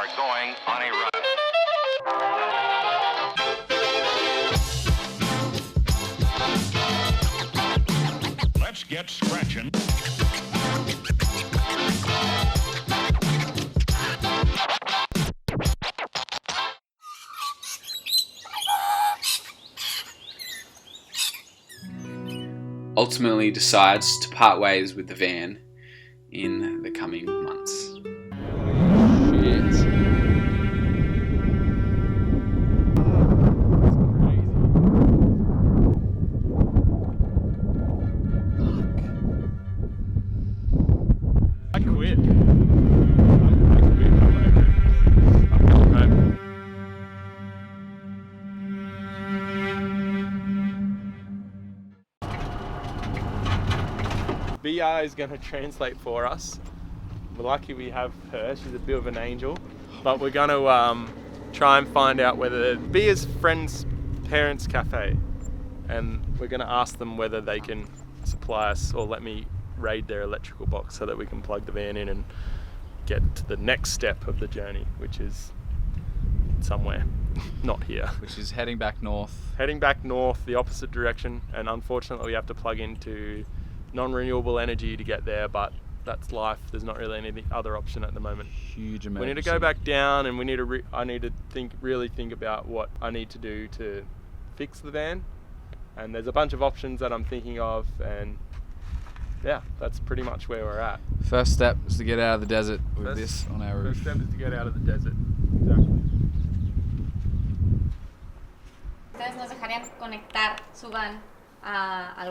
are going on a run. Let's get scratching. Ultimately decides to part ways with the van in the coming months. I quit. BR is going to translate for us. We're lucky we have her. She's a bit of an angel. But we're going to try and find out whether Bia's friend's parents' cafe, and we're going to ask them whether they can supply us or let me raid their electrical box so that we can plug the van in and get to the next step of the journey, which is somewhere not here. Which is heading back north. Heading back north, the opposite direction, and unfortunately we have to plug into non-renewable energy to get there, but that's life. There's not really any other option at the moment. Huge emergency. We need to go back down, and we need to I need to really think about what I need to do to fix the van, and there's a bunch of options that I'm thinking of, and yeah, that's pretty much where we're at. First step is to get out of the desert with this on our roof. First step is to get out of the desert. Exactly. ¿Ustedes nos dejarían conectar su van a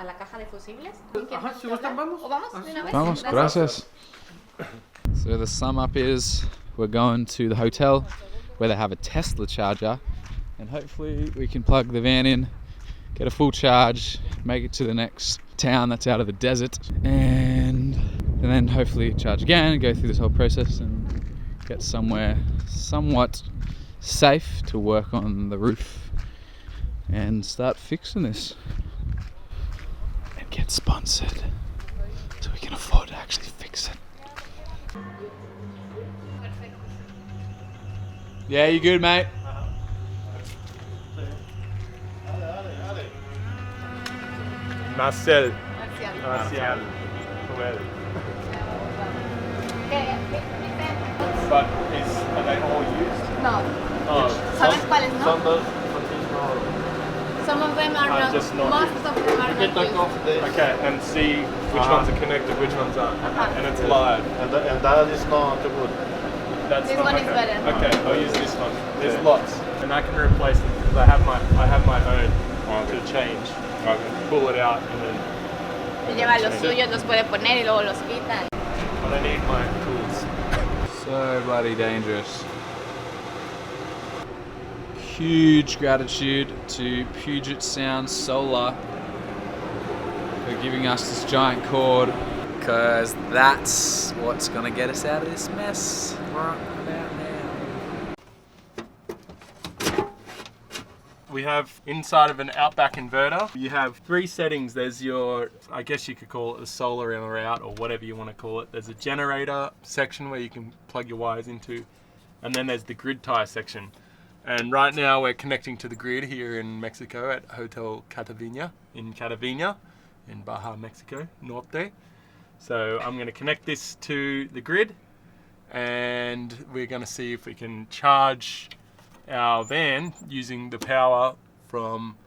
la caja de fusibles? Ajá, si gustan, vamos. ¿O vamos de una vez? Vamos, gracias. So the sum up is we're going to the hotel where they have a Tesla charger, and hopefully we can plug the van in, get a full charge, make it to the next town that's out of the desert, and then hopefully charge again and go through this whole process and get somewhere somewhat safe to work on the roof and start fixing this and get sponsored so we can afford to actually fix it. Yeah, you good, mate? Marcel. Marcial. Joel. But are they all used? No. Oh, ¿Sabes cuáles no? Some no. Some of them are not. just not Most used. of them are You can not take off used. this. Okay, and see which ones are connected, which ones aren't. And it's live. And that is not good. That's This not one is okay. better. Okay, I'll use this one. There's lots, and I can replace them because I have my own to change. Pull it out and then. Él lleva los suyos, los puede poner y luego los quita. But I need my tools. So bloody dangerous. Huge gratitude to Puget Sound Solar for giving us this giant cord, because that's what's gonna get us out of this mess right about now. We have inside of an Outback inverter, you have 3 settings. There's your, I guess you could call it the solar in or out, or whatever you want to call it. There's a generator section where you can plug your wires into, and then there's the grid tie section. And right now we're connecting to the grid here in Mexico at Hotel Catavina in Baja, Mexico, Norte. So I'm going to connect this to the grid, and we're going to see if we can charge our van using the power from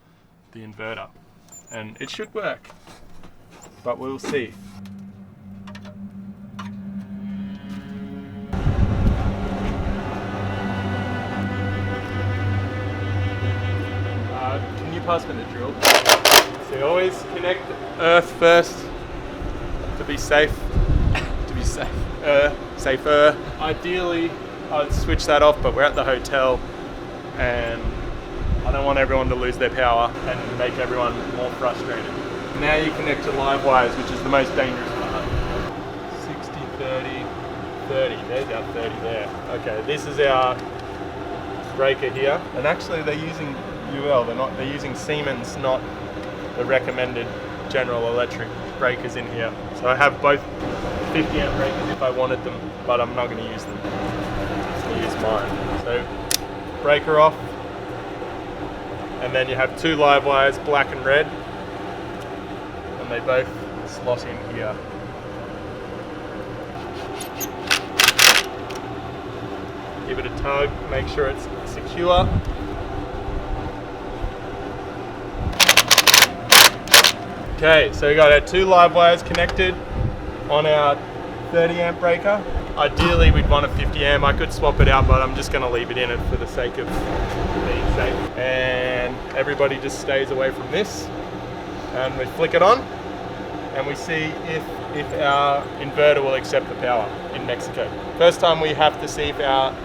the inverter, and it should work, but we'll see. Can you pass me the drill? So you always connect earth first to be safe. To be safe. Safer. Ideally, I'd switch that off, but we're at the hotel, and I don't want everyone to lose their power and make everyone more frustrated. Now you connect to live wires, which is the most dangerous part. 60, 30, 30. There's our 30 there. Okay, this is our breaker here, and actually they're using UL. They're using Siemens, not the recommended General Electric breakers in here. So I have both 50 amp breakers if I wanted them, but I'm not going to use them. I'm just going to use mine. So breaker off, and then you have two live wires, black and red, and they both slot in here. Give it a tug, make sure it's secure. Okay, so we got our two live wires connected on our 30 amp breaker. Ideally we'd want a 50 amp. I could swap it out, but I'm just going to leave it in it for the sake of being safe. And everybody just stays away from this. And we flick it on and we see if our inverter will accept the power in Mexico. First time we have to see if our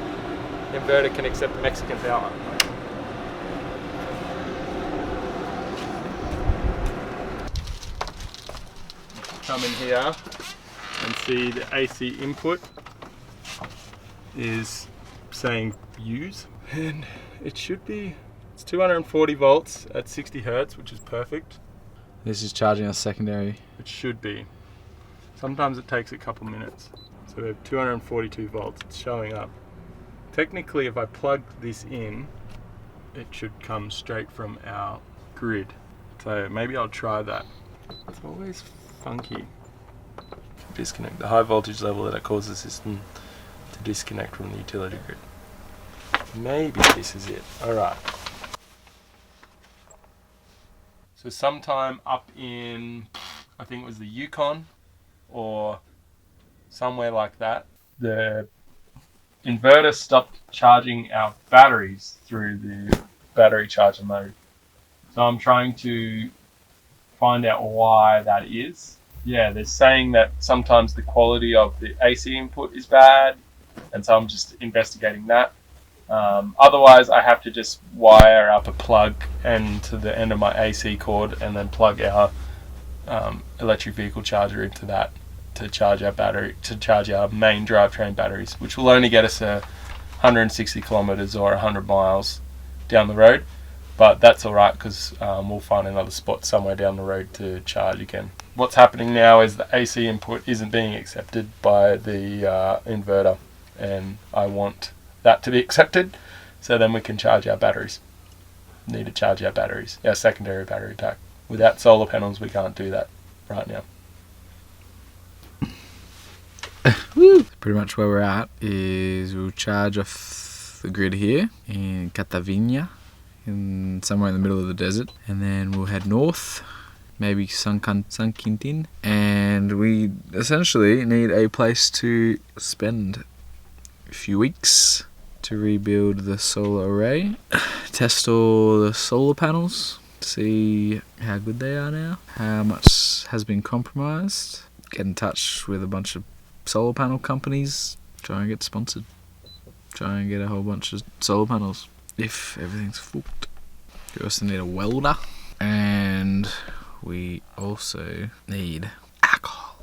inverter can accept the Mexican power. Come in here and see the AC input is saying use, and it should be, it's 240 volts at 60 hertz, which is perfect. This is charging our secondary. It should be. Sometimes it takes a couple minutes. So we have 242 volts, it's showing up. Technically, if I plug this in, it should come straight from our grid. So maybe I'll try that. It's always funky. Disconnect the high voltage level that causes the system to disconnect from the utility grid. Maybe this is it. Alright. So sometime up in, I think it was the Yukon or somewhere like that, the inverter stopped charging our batteries through the battery charger mode. So I'm trying to find out why that is. Yeah, they're saying that sometimes the quality of the AC input is bad, and so I'm just investigating that. Otherwise, I have to just wire up a plug and to the end of my AC cord, and then plug our electric vehicle charger into that to charge our battery, to charge our main drivetrain batteries, which will only get us 160 kilometers or 100 miles down the road. But that's alright, because we'll find another spot somewhere down the road to charge again. What's happening now is the AC input isn't being accepted by the inverter, and I want that to be accepted so then we can charge our batteries. Need to charge our batteries, our secondary battery pack. Without solar panels we can't do that right now. Pretty much where we're at is we'll charge off the grid here in Catavina, in somewhere in the middle of the desert, and then we'll head north, maybe San Quintin, and we essentially need a place to spend a few weeks to rebuild the solar array, test all the solar panels, see how good they are now, how much has been compromised, get in touch with a bunch of solar panel companies, try and get sponsored, try and get a whole bunch of solar panels if everything's fucked. We also need a welder, and we also need alcohol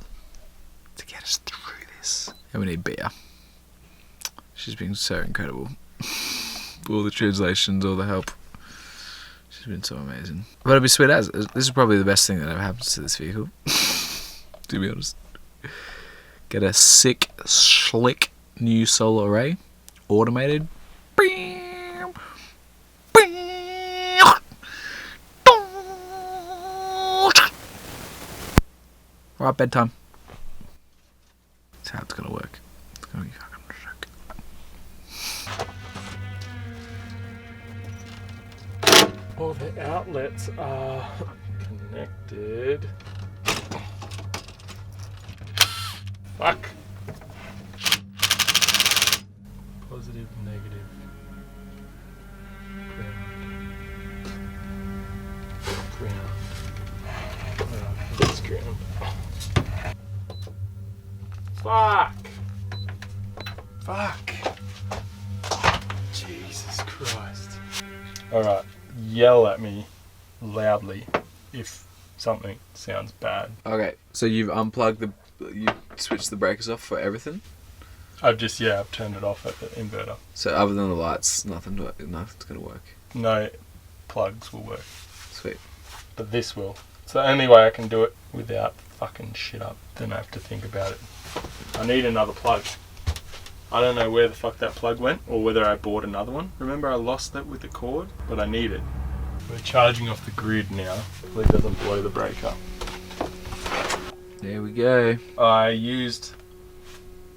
to get us through this, and we need beer. She's been so incredible. All the translations, all the help. She's been so amazing. But it'd be sweet as. This is probably the best thing that ever happens to this vehicle, to be honest. Get a sick, slick new solar array, automated. Right, bedtime. That's how it's gonna work. It's gonna be fucking sick. All the outlets are connected. Fuck. Positive, negative. Ground. This ground. Fuck. Fuck. Jesus Christ. Alright, yell at me loudly if something sounds bad. Okay, so you've you've switched the breakers off for everything? I've turned it off at the inverter. So other than the lights, nothing's going to work? No plugs will work. Sweet. But this will. It's the only way I can do it without fucking shit up. Then I have to think about it. I need another plug. I don't know where the fuck that plug went or whether I bought another one. Remember I lost that with the cord, but I need it. We're charging off the grid now. Hopefully it doesn't blow the breaker. There we go. I used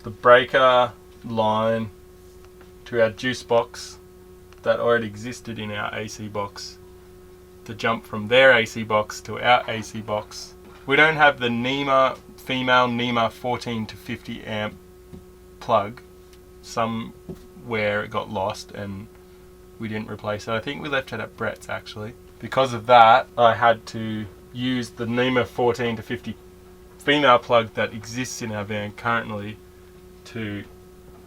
the breaker line to our juice box that already existed in our AC box to jump from their AC box to our AC box. We don't have the female NEMA 14 to 50 amp plug. Somewhere it got lost and we didn't replace it. I think we left it at Brett's actually. Because of that, I had to use the NEMA 14 to 50 female plug that exists in our van currently to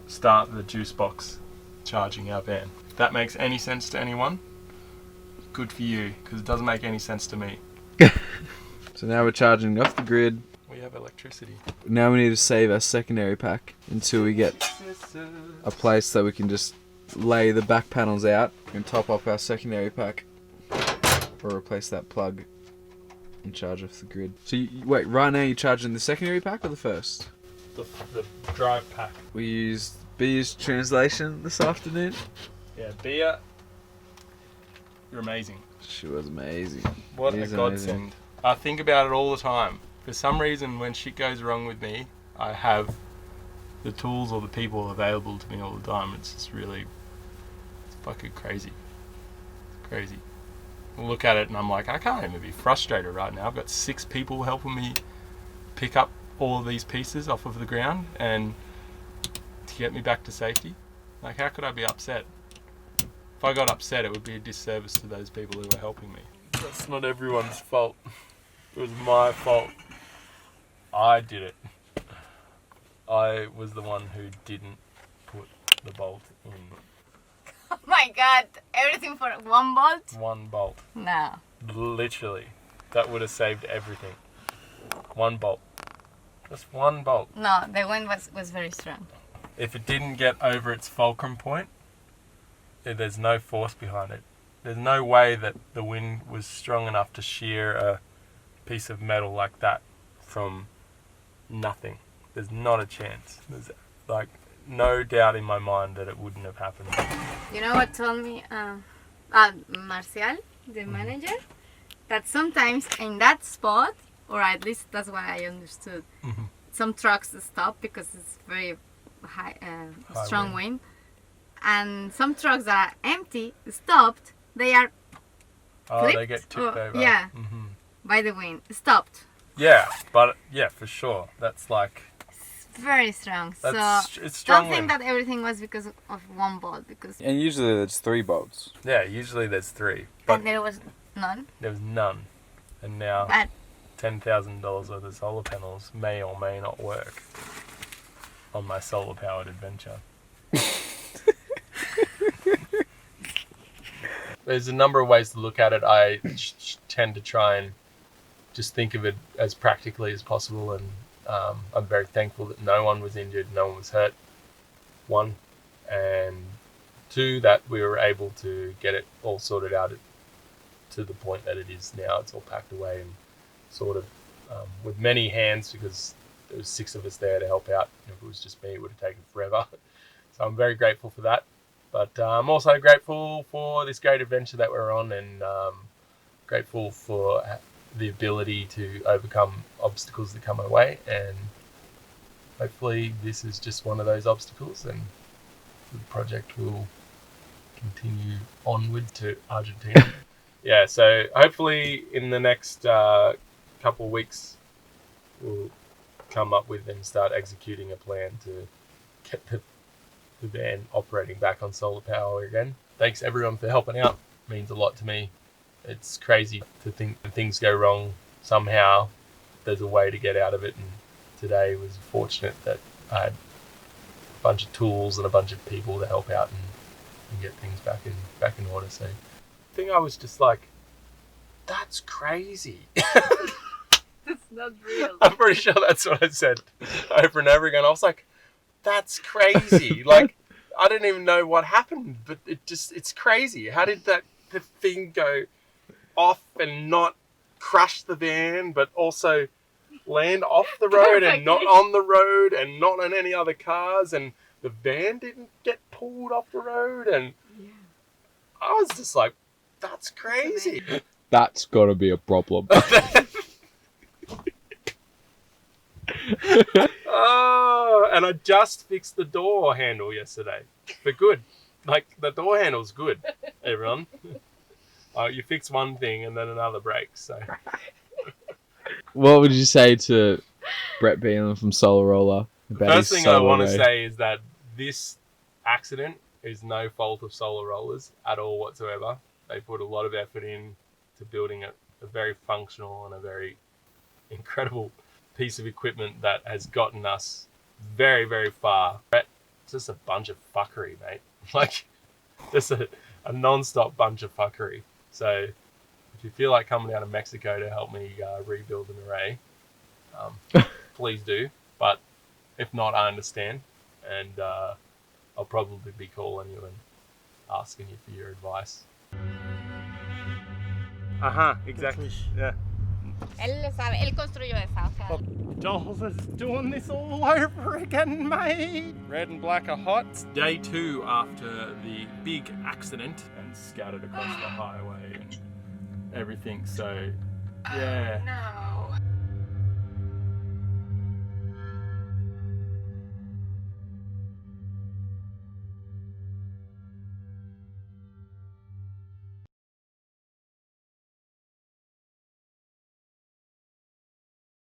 start the juice box charging our van. If that makes any sense to anyone, good for you, because it doesn't make any sense to me. So now we're charging off the grid. We have electricity. Now we need to save our secondary pack until we get a place that we can just lay the back panels out and top up our secondary pack or replace that plug and charge off the grid. So wait, right now you're charging the secondary pack or the first? The drive pack. We used B's translation this afternoon. Yeah, Bea, you're amazing. She was amazing. What She a is godsend. amazing. I think about it all the time. For some reason, when shit goes wrong with me, I have the tools or the people available to me all the time. It's just really, it's fucking crazy. It's crazy. I look at it and I'm like, I can't even be frustrated right now. I've got 6 people helping me pick up all of these pieces off of the ground and to get me back to safety. Like, how could I be upset? If I got upset, it would be a disservice to those people who were helping me. That's not everyone's fault. It was my fault. I did it. I was the one who didn't put the bolt in. Oh my god, everything for one bolt? One bolt. No. Literally. That would have saved everything. One bolt. Just one bolt. No, the wind was very strong. If it didn't get over its fulcrum point, there's no force behind it. There's no way that the wind was strong enough to shear a piece of metal like that from nothing. There's not a chance. There's like no doubt in my mind that it wouldn't have happened. You know what told me Marcial, the manager, that sometimes in that spot, or at least that's what I understood, some trucks stop because it's very high strong wind. And some trucks that are empty, stopped, they are flipped, they get tipped over. Yeah, by the wind, stopped. Yeah, but yeah, for sure. That's like... Very strong. It's strong don't think wind. that everything was because of one bolt. Because And usually there's 3 bolts. Yeah, usually there's 3. But and there was none. there was none. And now But $10,000 worth of solar panels may or may not work on my solar powered adventure. There's a number of ways to look at it. I tend to try and just think of it as practically as possible, and I'm very thankful that no one was injured, no one was hurt. 1, and 2, that we were able to get it all sorted out to the point that it is now. It's all packed away and sort of with many hands, because there was 6 of us there to help out. If it was just me, it would have taken forever. So I'm very grateful for that. But I'm also grateful for this great adventure that we're on, and grateful for the ability to overcome obstacles that come our way. And hopefully this is just one of those obstacles, and the project will continue onward to Argentina. Yeah, so hopefully in the next couple of weeks we'll come up with and start executing a plan to get the van operating back on solar power again. Thanks everyone for helping out. It means a lot to me. It's crazy to think when things go wrong, somehow there's a way to get out of it. And today was fortunate that I had a bunch of tools and a bunch of people to help out and get things back in order. So I think I was just like, that's crazy. that's not real. I'm pretty sure that's what I said over and over again. I was like, that's crazy. Like, I didn't even know what happened, but it's crazy. How did the thing go off and not crush the van, but also land off the road and not on the road and not on any other cars, and the van didn't get pulled off the road, and I was just like, that's crazy. That's got to be a problem. Oh, and I just fixed the door handle yesterday for good. Like, the door handle's good, everyone. You fix one thing and then another breaks. So, What would you say to Brett Beelan from Solar Roller about first his thing I solo want to day? say is that this accident is no fault of Solar Rollers at all whatsoever. They put a lot of effort in to building a very functional and a very incredible piece of equipment that has gotten us very, very far. Brett, it's just a bunch of fuckery, mate. Like, just a non-stop bunch of fuckery. So, if you feel like coming down to Mexico to help me rebuild an array, please do. But if not, I understand. And I'll probably be calling you and asking you for your advice. Exactly. Yeah. Él sabe, él construyó esa, o sea. Jules is doing this all over again, mate. Red and black are hot. It's day 2 after the big accident and scattered across the highway and everything. So, yeah. No.